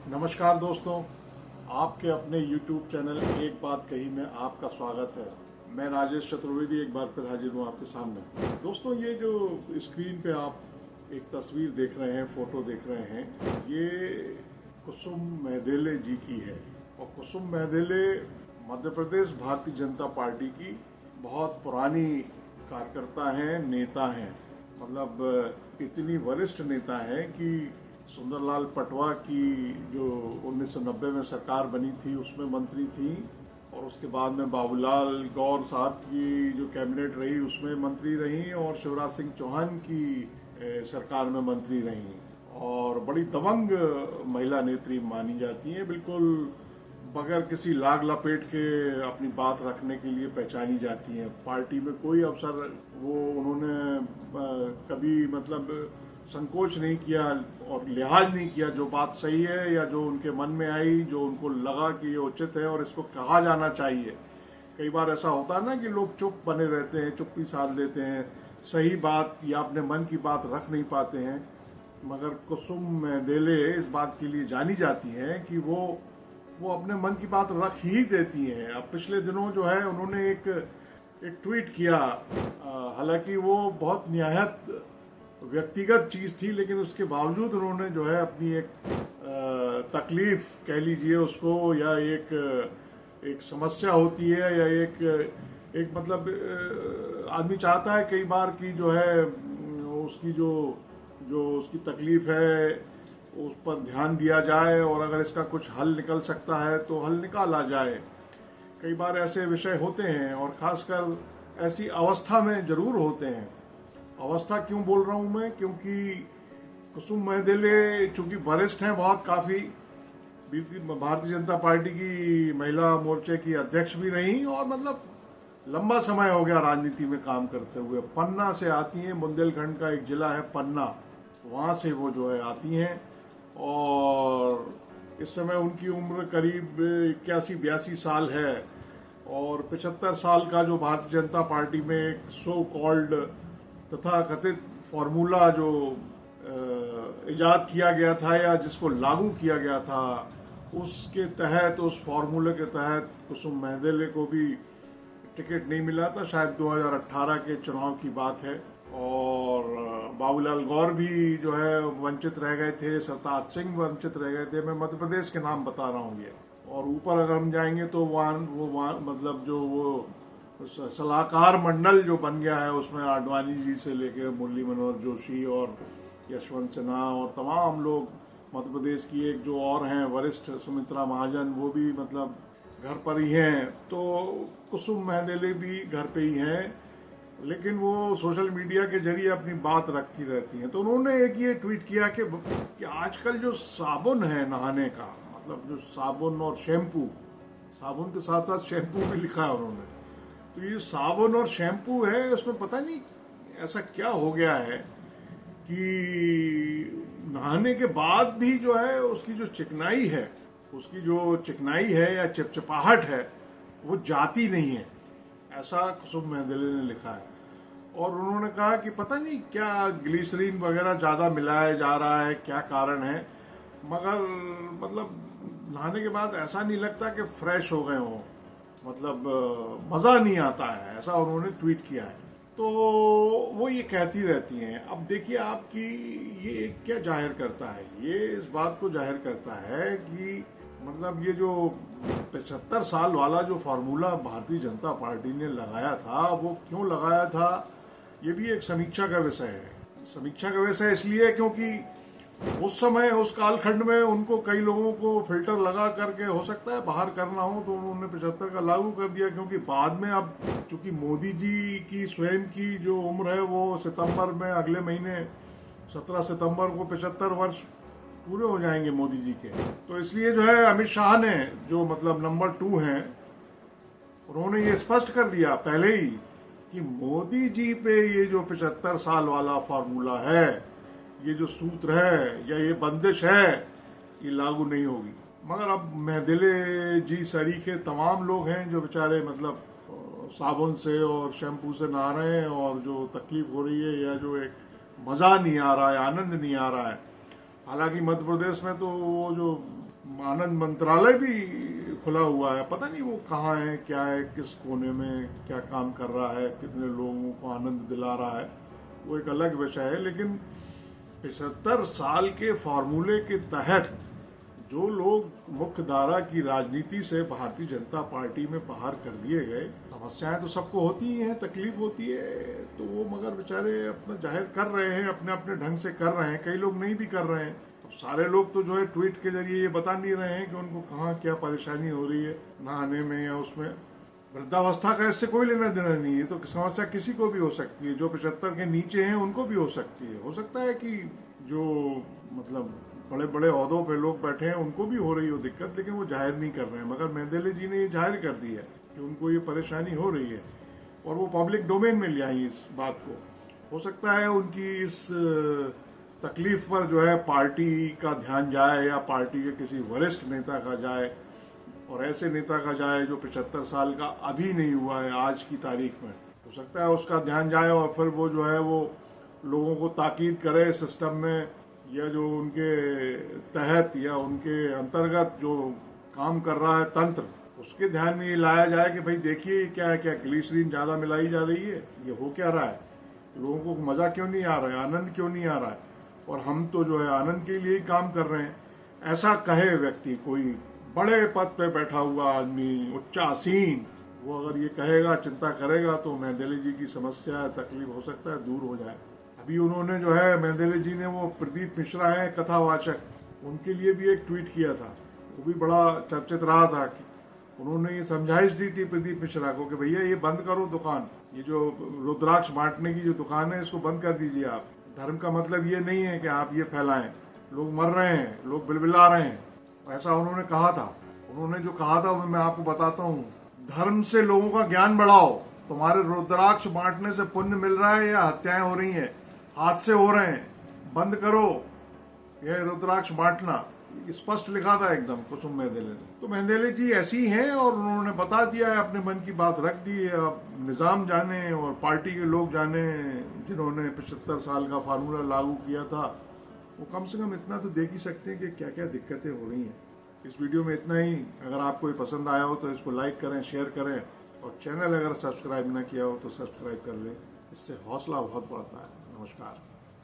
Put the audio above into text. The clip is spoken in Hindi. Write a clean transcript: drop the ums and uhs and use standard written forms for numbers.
नमस्कार दोस्तों, आपके अपने YouTube चैनल एक बात कही में आपका स्वागत है। मैं राजेश चतुर्वेदी एक बार फिर हाजिर हूँ आपके सामने। दोस्तों, ये जो स्क्रीन पे आप एक तस्वीर देख रहे हैं, फोटो देख रहे हैं, ये कुसुम मेहदेले जी की है। और कुसुम मेहदेले मध्य प्रदेश भारतीय जनता पार्टी की बहुत पुरानी कार्यकर्ता हैं, नेता हैं। मतलब इतनी वरिष्ठ नेता हैं कि सुंदरलाल पटवा की जो 1990 में सरकार बनी थी उसमें मंत्री थी, और उसके बाद में बाबूलाल गौर साहब की जो कैबिनेट रही उसमें मंत्री रही, और शिवराज सिंह चौहान की सरकार में मंत्री रही, और बड़ी दबंग महिला नेत्री मानी जाती हैं। बिल्कुल बगैर किसी लाग लपेट के अपनी बात रखने के लिए पहचानी जाती हैं। पार्टी में कोई अवसर वो उन्होंने कभी मतलब संकोच नहीं किया और लिहाज नहीं किया। जो बात सही है या जो उनके मन में आई, जो उनको लगा कि ये उचित है और इसको कहा जाना चाहिए। कई बार ऐसा होता है ना कि लोग चुप बने रहते हैं, चुप्पी साध लेते हैं, सही बात या अपने मन की बात रख नहीं पाते हैं। मगर कुसुम मेहदेले इस बात के लिए जानी जाती हैं कि वो अपने मन की बात रख ही देती हैं। अब पिछले दिनों जो है उन्होंने एक ट्वीट किया, हालांकि वो बहुत निहायत व्यक्तिगत चीज थी, लेकिन उसके बावजूद उन्होंने जो है अपनी एक तकलीफ कह लीजिए उसको, या एक समस्या होती है, या एक मतलब आदमी चाहता है कई बार कि जो है उसकी जो उसकी तकलीफ है उस पर ध्यान दिया जाए, और अगर इसका कुछ हल निकल सकता है तो हल निकाला जाए। कई बार ऐसे विषय होते हैं, और खासकर ऐसी अवस्था में जरूर होते हैं। अवस्था क्यों बोल रहा हूं मैं, क्योंकि कुसुम मेहदेले चूंकि वरिष्ठ हैं बहुत, काफी भारतीय जनता पार्टी की महिला मोर्चे की अध्यक्ष भी रही, और मतलब लंबा समय हो गया राजनीति में काम करते हुए। पन्ना से आती हैं, बुंदेलखंड का एक जिला है पन्ना, वहां से वो जो है आती हैं, और इस समय उनकी उम्र करीब 81-82 साल है। और 75 साल का जो भारतीय जनता पार्टी में एक सो कॉल्ड तथा कथित फॉर्मूला जो इजाद किया गया था या जिसको लागू किया गया था, उसके तहत, उस फॉर्मूले के तहत कुसुम मेहदेले को भी टिकट नहीं मिला था। शायद 2018 के चुनाव की बात है। और बाबूलाल गौर भी जो है वंचित रह गए थे, सरताज सिंह वंचित रह गए थे। मैं मध्य प्रदेश के नाम बता रहा हूँ ये। और ऊपर अगर हम जाएंगे तो मतलब जो वो सलाहकार मंडल जो बन गया है, उसमें आडवाणी जी से लेकर मुरली मनोहर जोशी और यशवंत सिन्हा और तमाम लोग, मध्य प्रदेश की एक जो और हैं वरिष्ठ सुमित्रा महाजन, वो भी मतलब घर पर ही हैं। तो कुसुम मेहदेले भी घर पे ही हैं, लेकिन वो सोशल मीडिया के जरिए अपनी बात रखती रहती हैं। तो उन्होंने एक ये ट्वीट किया कि आजकल जो साबुन है नहाने का, मतलब जो साबुन और शैम्पू, साबुन के साथ साथ शैम्पू भी लिखा है उन्होंने, तो ये साबुन और शैम्पू है, उसमें पता नहीं ऐसा क्या हो गया है कि नहाने के बाद भी जो है उसकी जो चिकनाई है या चिपचिपाहट है वो जाती नहीं है। ऐसा कुसुम मेहदेले ने लिखा है। और उन्होंने कहा कि पता नहीं क्या ग्लिसरीन वगैरह ज्यादा मिलाया जा रहा है, क्या कारण है, मगर मतलब नहाने के बाद ऐसा नहीं लगता कि फ्रेश हो गए हो, मतलब मजा नहीं आता है, ऐसा उन्होंने ट्वीट किया है। तो वो ये कहती रहती हैं। अब देखिए आपकी ये क्या जाहिर करता है, ये इस बात को जाहिर करता है कि मतलब ये जो 75 साल वाला जो फार्मूला भारतीय जनता पार्टी ने लगाया था, वो क्यों लगाया था, ये भी एक समीक्षा का विषय है। समीक्षा का विषय इसलिए क्योंकि उस समय, उस कालखंड में उनको कई लोगों को फिल्टर लगा करके हो सकता है बाहर करना हो, तो उन्होंने 75 का लागू कर दिया। क्योंकि बाद में अब चूंकि मोदी जी की स्वयं की जो उम्र है वो सितंबर में, अगले महीने 17 सितंबर को 75 वर्ष पूरे हो जाएंगे मोदी जी के। तो इसलिए जो है अमित शाह ने, जो मतलब नंबर 2 हैं, उन्होंने ये स्पष्ट कर दिया पहले ही कि मोदी जी पे ये जो 75 साल वाला फॉर्मूला है, ये जो सूत्र है या ये बंदिश है, ये लागू नहीं होगी। मगर अब मेहदेले जी सरीखे तमाम लोग हैं जो बेचारे मतलब साबुन से और शैम्पू से नहा रहे हैं, और जो तकलीफ हो रही है या जो एक मजा नहीं आ रहा है, आनंद नहीं आ रहा है। हालांकि मध्य प्रदेश में तो वो जो आनंद मंत्रालय भी खुला हुआ है, पता नहीं वो कहाँ है, क्या है, किस कोने में क्या काम कर रहा है, कितने लोगों को आनंद दिला रहा है, वो एक अलग विषय है। लेकिन 75 साल के फॉर्मूले के तहत जो लोग मुख्य धारा की राजनीति से भारतीय जनता पार्टी में बाहर कर दिए गए, समस्याएं तो सबको होती ही हैं, तकलीफ होती है, तो वो मगर बेचारे अपना जाहिर कर रहे हैं, अपने अपने ढंग से कर रहे हैं, कई लोग नहीं भी कर रहे हैं। अब सारे लोग तो जो है ट्वीट के जरिए ये बता नहीं रहे हैं कि उनको कहाँ क्या परेशानी हो रही है नहाने में या उसमें। वृद्धावस्था का इससे कोई लेना देना नहीं है, तो समस्या किसी को भी हो सकती है, जो 75 के नीचे हैं उनको भी हो सकती है। हो सकता है कि जो मतलब बड़े बड़े ओहदों पे लोग बैठे हैं उनको भी हो रही हो दिक्कत, लेकिन वो जाहिर नहीं कर रहे हैं। मगर मेंदेले जी ने ये जाहिर कर दी है कि उनको ये परेशानी हो रही है और वो पब्लिक डोमेन में ले आई इस बात को। हो सकता है उनकी इस तकलीफ पर जो है पार्टी का ध्यान जाए या पार्टी के किसी वरिष्ठ नेता का जाए, और ऐसे नेता का जाए जो 75 साल का अभी नहीं हुआ है आज की तारीख में। हो सकता है उसका ध्यान जाए और फिर वो जो है वो लोगों को ताकीद करे सिस्टम में, या जो उनके तहत या उनके अंतर्गत जो काम कर रहा है तंत्र, उसके ध्यान में ये लाया जाए कि भाई देखिए क्या है, क्या ग्लिसरीन ज़्यादा मिलाई जा रही है, ये हो क्या रहा है, लोगों को मज़ा क्यों नहीं आ रहा है, आनंद क्यों नहीं आ रहा है, और हम तो जो है आनंद के लिए ही काम कर रहे हैं। ऐसा कहे व्यक्ति, कोई बड़े पद पे बैठा हुआ आदमी, उच्चासीन, वो अगर ये कहेगा, चिंता करेगा, तो मेंदेले जी की समस्या तकलीफ हो सकता है दूर हो जाए। अभी उन्होंने जो है मेंदेले जी ने वो प्रदीप मिश्रा है कथावाचक, उनके लिए भी एक ट्वीट किया था, वो भी बड़ा चर्चित रहा था कि उन्होंने ये समझाइश दी थी प्रदीप मिश्रा को कि भैया ये बंद करो दुकान, ये जो रुद्राक्ष बांटने की जो दुकान है इसको बंद कर दीजिए आप। धर्म का मतलब ये नहीं है कि आप ये फैलाएं, लोग मर रहे हैं, लोग बिलबिला रहे हैं, ऐसा उन्होंने कहा था। उन्होंने जो कहा था मैं आपको बताता हूँ, धर्म से लोगों का ज्ञान बढ़ाओ, तुम्हारे रुद्राक्ष बांटने से पुण्य मिल रहा है या हत्याएं हो रही हैं, हादसे हो रहे हैं, बंद करो यह रुद्राक्ष बांटना, स्पष्ट लिखा था एकदम कुसुम मेंदेले ने। तो मेंदेले जी ऐसी हैं और उन्होंने बता दिया है, अपने मन की बात रख दी है। अब निजाम जाने और पार्टी के लोग जाने जिन्होंने 75 साल का फार्मूला लागू किया था, वो कम से कम इतना तो देख ही सकते हैं कि क्या क्या दिक्कतें हो रही हैं। इस वीडियो में इतना ही। अगर आपको ये पसंद आया हो तो इसको लाइक करें, शेयर करें, और चैनल अगर सब्सक्राइब ना किया हो तो सब्सक्राइब कर लें, इससे हौसला बहुत बढ़ता है। नमस्कार।